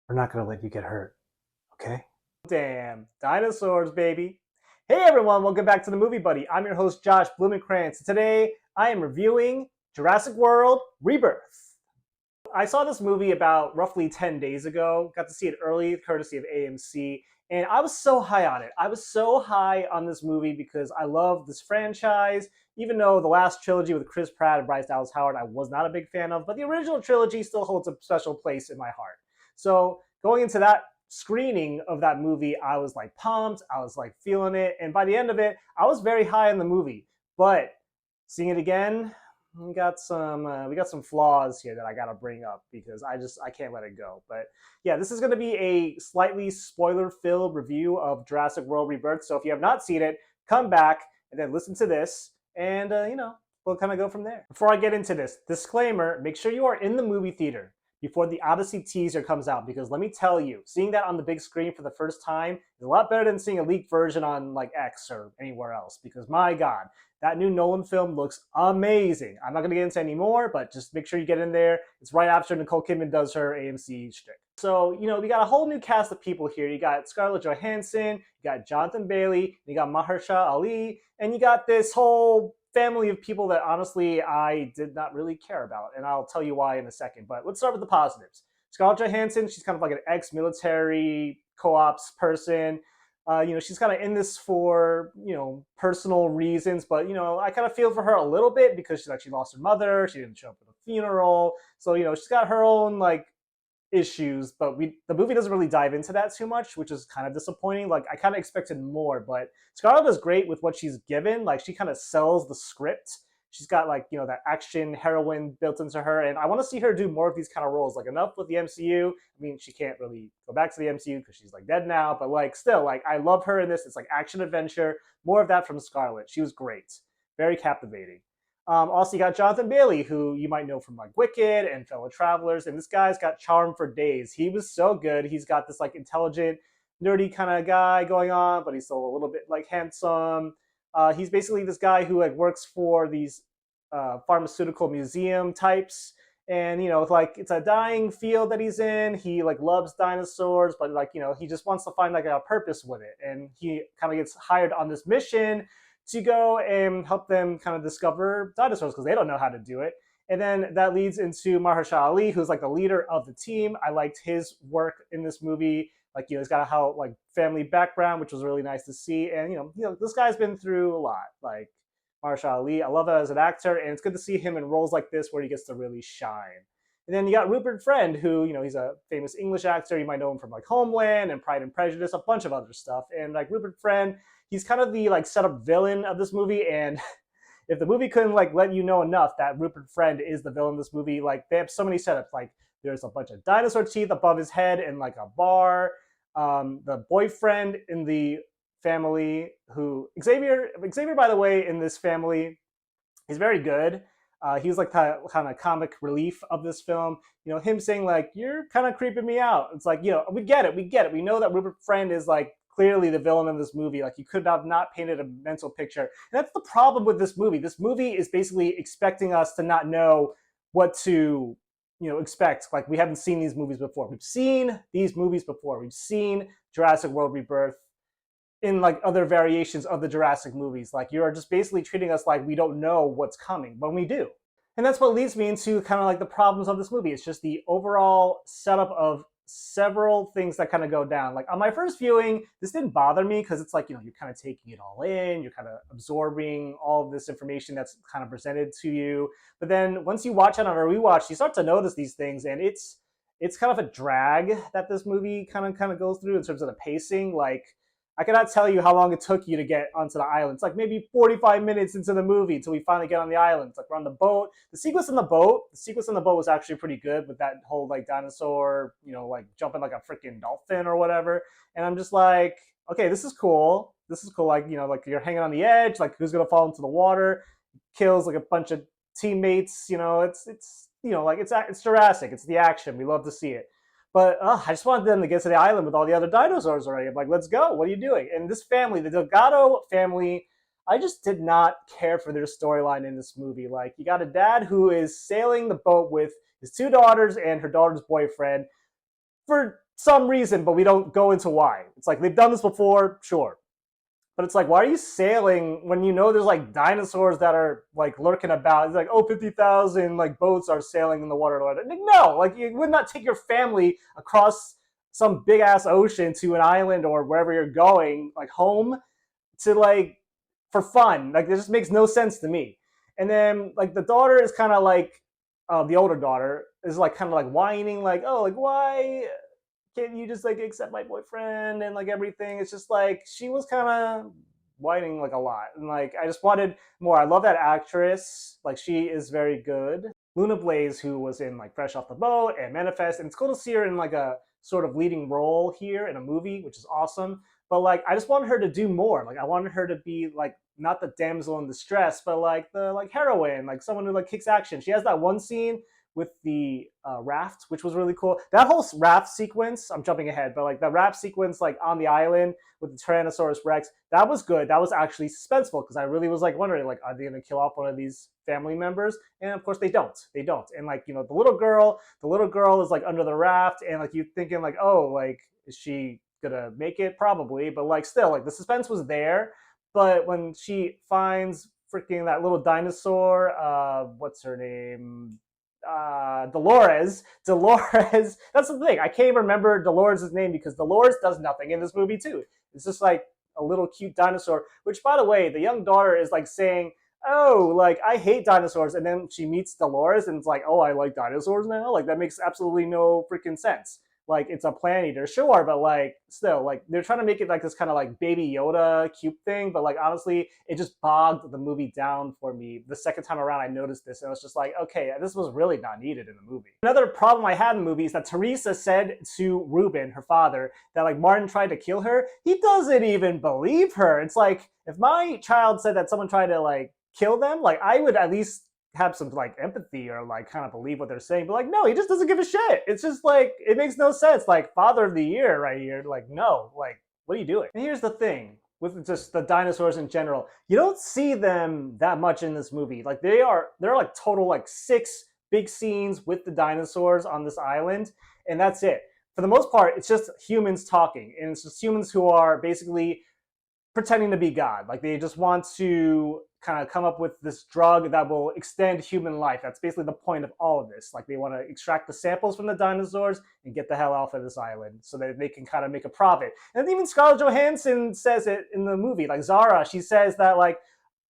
We're not going to let you get hurt, okay? Damn, dinosaurs, baby. Hey everyone, welcome back to the Movie Buddy. I'm your host, Josh Blumenkrantz. Today, I am reviewing Jurassic World Rebirth. I saw this movie about roughly 10 days ago. Got to see it early, courtesy of AMC, and I was so high on it. I was so high on this movie because I love this franchise, even though the last trilogy with Chris Pratt and Bryce Dallas Howard I was not a big fan of, but the original trilogy still holds a special place in my heart. So going into that screening of that movie, I was like pumped, I was like feeling it, and by the end of it, I was very high on the movie. But seeing it again, we got some flaws here that I gotta bring up because I can't let it go. But yeah, this is gonna be a slightly spoiler-filled review of Jurassic World Rebirth. So if you have not seen it, come back and then listen to this, and we'll kind of go from there. Before I get into this, disclaimer: make sure you are in the movie theater before the Odyssey teaser comes out, because let me tell you, seeing that on the big screen for the first time is a lot better than seeing a leaked version on like X or anywhere else, because my God, that new Nolan film looks amazing. I'm not going to get into any more, but just make sure you get in there. It's right after Nicole Kidman does her AMC shtick. So, we got a whole new cast of people here. You got Scarlett Johansson, you got Jonathan Bailey, you got Mahershala Ali, and you got this whole family of people that honestly I did not really care about, and I'll tell you why in a second. But let's start with the positives. Scarlett Johansson, she's kind of like an ex-military co-ops person. She's kind of in this for personal reasons, but I kind of feel for her a little bit because she lost her mother. She didn't show up for the funeral, so she's got her own like issues, but the movie doesn't really dive into that too much, which is kind of disappointing. Like I kind of expected more, but Scarlett is great with what she's given. Like she kind of sells the script. She's got like that action heroine built into her, and I want to see her do more of these kind of roles. Like enough with the MCU. I mean, she can't really go back to the MCU because she's like dead now, but like still, like I love her in this. It's like action adventure. More of that from Scarlett. She was great, very captivating. Also, you got Jonathan Bailey, who you might know from like Wicked and Fellow Travelers, and this guy's got charm for days. He was so good. He's got this like intelligent, nerdy kind of guy going on, but he's still a little bit like handsome. He's basically this guy who like works for these pharmaceutical museum types, and like it's a dying field that he's in. He like loves dinosaurs, but like he just wants to find like a purpose with it, and he kind of gets hired on this mission to go and help them kind of discover dinosaurs because they don't know how to do it. And then that leads into Mahershala Ali, who's like the leader of the team. I liked his work in this movie. Like he's got a how like family background, which was really nice to see. And this guy's been through a lot. Like Mahershala Ali, I love that as an actor, and it's good to see him in roles like this where he gets to really shine. And then you got Rupert Friend, who he's a famous English actor. You might know him from like Homeland and Pride and Prejudice, a bunch of other stuff. And like Rupert Friend, he's kind of the like setup villain of this movie. And if the movie couldn't like let you know enough that Rupert Friend is the villain of this movie, like they have so many setups. Like there's a bunch of dinosaur teeth above his head in like a bar. The boyfriend in the family, who Xavier, by the way, in this family, he's very good. He was like the kind of comic relief of this film. Him saying like, "You're kind of creeping me out." It's like, we get it. We know that Rupert Friend is like clearly the villain of this movie. Like you could have not painted a mental picture. And that's the problem with this movie. This movie is basically expecting us to not know what to expect. Like we haven't seen these movies before. We've seen these movies before. We've seen Jurassic World Rebirth in like other variations of the Jurassic movies. Like you're just basically treating us like we don't know what's coming, but we do. And that's what leads me into kind of like the problems of this movie. It's just the overall setup of several things that kind of go down. Like on my first viewing, this didn't bother me because it's like, you're kind of taking it all in, you're kind of absorbing all of this information that's kind of presented to you. But then once you watch it on a rewatch, you start to notice these things, and it's kind of a drag that this movie kind of goes through in terms of the pacing. Like I cannot tell you how long it took you to get onto the island. It's like maybe 45 minutes into the movie until we finally get on the island. It's like we're on the boat. The sequence in the boat was actually pretty good with that whole like dinosaur, like jumping like a freaking dolphin or whatever. And I'm just like, okay, this is cool. This is cool. Like, like you're hanging on the edge, like who's gonna fall into the water, kills like a bunch of teammates. It's like it's Jurassic. It's the action. We love to see it. But I just wanted them to get to the island with all the other dinosaurs already. I'm like, let's go. What are you doing? And this family, the Delgado family, I just did not care for their storyline in this movie. Like, you got a dad who is sailing the boat with his two daughters and her daughter's boyfriend for some reason, but we don't go into why. It's like they've done this before, sure. But it's like, why are you sailing when you know there's like dinosaurs that are like lurking about? It's like, oh, 50,000 like boats are sailing in the water. Like, no, like you would not take your family across some big ass ocean to an island or wherever you're going, like home, to like for fun. Like it just makes no sense to me. And then like the daughter is kind of like the older daughter is like kind of like whining, like, oh, like why can't you just like accept my boyfriend and like everything? It's just like she was kind of whining like a lot, and like I just wanted more. I love that actress, like she is very good. Luna Blaze, who was in like Fresh Off the Boat and Manifest, and it's cool to see her in like a sort of leading role here in a movie, which is awesome. But like I just wanted her to do more. Like I wanted her to be like not the damsel in distress, but like the like heroine, like someone who like kicks action. She has that one scene with the raft, which was really cool. That whole raft sequence, I'm jumping ahead, but like the raft sequence, like on the island with the Tyrannosaurus Rex, that was good. That was actually suspenseful because I really was like wondering, like, are they going to kill off one of these family members? And of course they don't. They don't. And like, you know, the little girl is like under the raft, and like you thinking like, oh, like is she gonna make it? Probably, but like still, like the suspense was there. But when she finds freaking that little dinosaur, what's her name? Dolores. That's the thing. I can't even remember Dolores' name because Dolores does nothing in this movie too. It's just like a little cute dinosaur. Which, by the way, the young daughter is like saying, "Oh, like I hate dinosaurs," and then she meets Dolores and it's like, "Oh, I like dinosaurs now." Like that makes absolutely no freaking sense. Like it's a plant eater, sure, but like still, like they're trying to make it like this kind of like baby Yoda cute thing, but like honestly, it just bogged the movie down for me. The second time around, I noticed this, and I was just like, okay, this was really not needed in the movie. Another problem I had in the movie is that Teresa said to Ruben, her father, that like Martin tried to kill her. He doesn't even believe her. It's like if my child said that someone tried to like kill them, like I would at least have some like empathy or like kind of believe what they're saying, but like no, he just doesn't give a shit. It's just like it makes no sense. Like father of the year right here, like no, like what are you doing? And here's the thing with just the dinosaurs in general, you don't see them that much in this movie. Like there are like total like 6 big scenes with the dinosaurs on this island, and that's it. For the most part, it's just humans talking, and it's just humans who are basically pretending to be God. Like they just want to kind of come up with this drug that will extend human life. That's basically the point of all of this. Like they want to extract the samples from the dinosaurs and get the hell off of this island so that they can kind of make a profit. And even Scarlett Johansson says it in the movie. Like Zara, she says that like,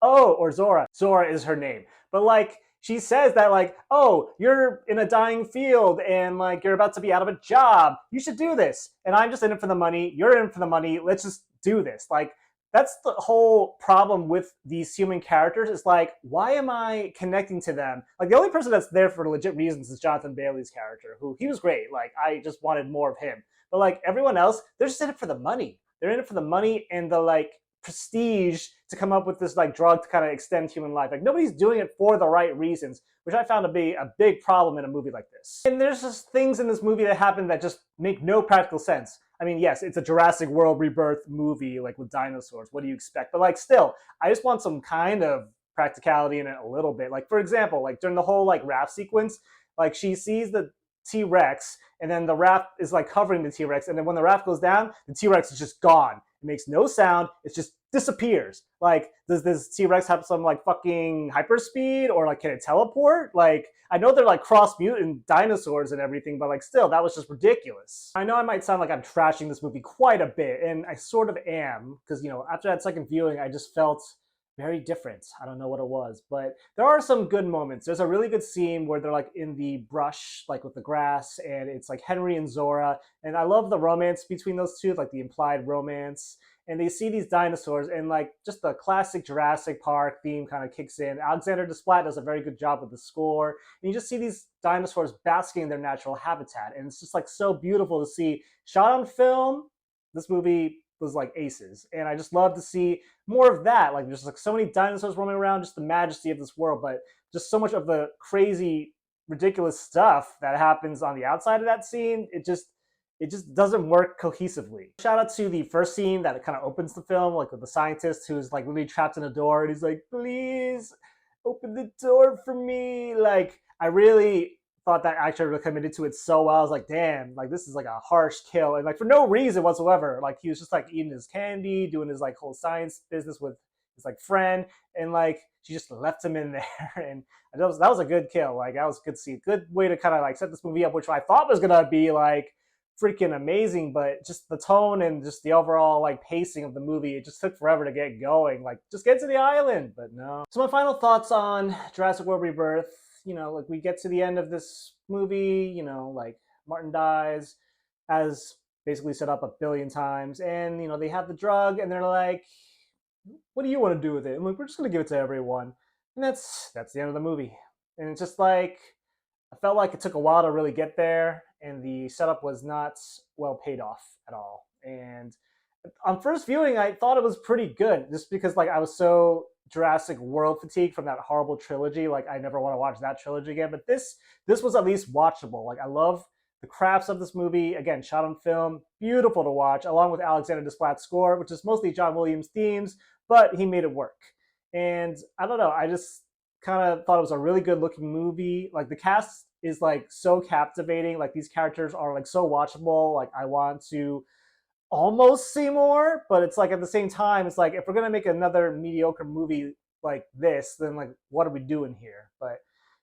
oh, or Zora. Zora is her name. But like she says that like, oh, you're in a dying field and like you're about to be out of a job. You should do this. And I'm just in it for the money. You're in it for the money. Let's just do this. Like that's the whole problem with these human characters is like, why am I connecting to them? Like the only person that's there for legit reasons is Jonathan Bailey's character, who he was great. Like I just wanted more of him. But like everyone else, they're just in it for the money. They're in it for the money and the like prestige to come up with this like drug to kind of extend human life. Like nobody's doing it for the right reasons, which I found to be a big problem in a movie like this. And there's just things in this movie that happen that just make no practical sense. I mean, yes, it's a Jurassic World Rebirth movie, like with dinosaurs. What do you expect? But like, still, I just want some kind of practicality in it a little bit. Like, for example, like during the whole like raft sequence, like she sees the T-Rex, and then the raft is like covering the T-Rex, and then when the raft goes down, the T-Rex is just gone. It makes no sound. It just disappears. Like, does this T-Rex have some like fucking hyperspeed, or like can it teleport? Like, I know they're like cross-mutant dinosaurs and everything, but like still, that was just ridiculous. I know I might sound like I'm trashing this movie quite a bit, and I sort of am, because you know, after that second viewing, I just felt very different. I don't know what it was, but there are some good moments. There's a really good scene where they're like in the brush, like with the grass, and it's like Henry and Zora, and I love the romance between those two, like the implied romance. And they see these dinosaurs, and like just the classic Jurassic Park theme kind of kicks in. Alexander Desplat does a very good job with the score, and you just see these dinosaurs basking in their natural habitat, and it's just like so beautiful to see. Shot on film, this movie was like aces, and I just love to see more of that. Like there's like so many dinosaurs roaming around, just the majesty of this world, but just so much of the crazy, ridiculous stuff that happens on the outside of that scene. It just doesn't work cohesively. Shout out to the first scene that kind of opens the film, like with the scientist who's like literally trapped in a door, and he's like, "Please open the door for me." Like I really thought that actor really committed to it so well. I was like, damn, like this is like a harsh kill, and like for no reason whatsoever. Like he was just like eating his candy, doing his like whole science business with his like friend, and like she just left him in there, and that was a good kill. Like that was a good scene, good way to kind of like set this movie up, which I thought was gonna be like freaking amazing, but just the tone and just the overall like pacing of the movie, it just took forever to get going. Like just get to the island, but no. So my final thoughts on Jurassic World Rebirth. Like we get to the end of this movie, like Martin dies, as basically set up a billion times, and they have the drug, and they're like, "What do you want to do with it?" And like, we're just gonna give it to everyone, and that's the end of the movie. And it's just like I felt like it took a while to really get there, and the setup was not well paid off at all. And on first viewing, I thought it was pretty good, just because like I was so Jurassic World fatigue from that horrible trilogy. Like I never want to watch that trilogy again. But this was at least watchable. Like I love the crafts of this movie. Again, shot on film, beautiful to watch, along with Alexander Desplat's score, which is mostly John Williams themes, but he made it work. And I don't know, I just kind of thought it was a really good looking movie. Like the cast is like so captivating. Like these characters are like so watchable. Like I want to almost see more, but it's like at the same time, it's like if we're gonna make another mediocre movie like this, then like what are we doing here? But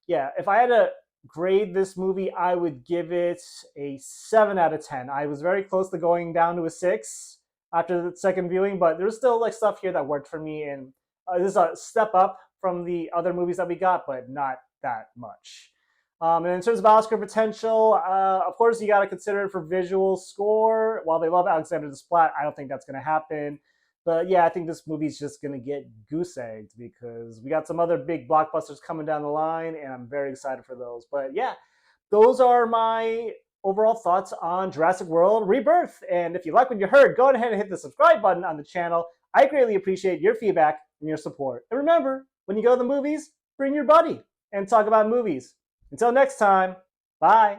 yeah, if I had to grade this movie, I would give it a 7 out of 10. I was very close to going down to a 6 after the second viewing, but there's still like stuff here that worked for me, and this is a step up from the other movies that we got, but not that much. And in terms of Oscar potential, of course, you got to consider it for visual score. While they love Alexander Desplat, I don't think that's going to happen. But yeah, I think this movie's just going to get goose egged because we got some other big blockbusters coming down the line, and I'm very excited for those. But yeah, those are my overall thoughts on Jurassic World Rebirth. And if you like what you heard, go ahead and hit the subscribe button on the channel. I greatly appreciate your feedback and your support. And remember, when you go to the movies, bring your buddy and talk about movies. Until next time, bye.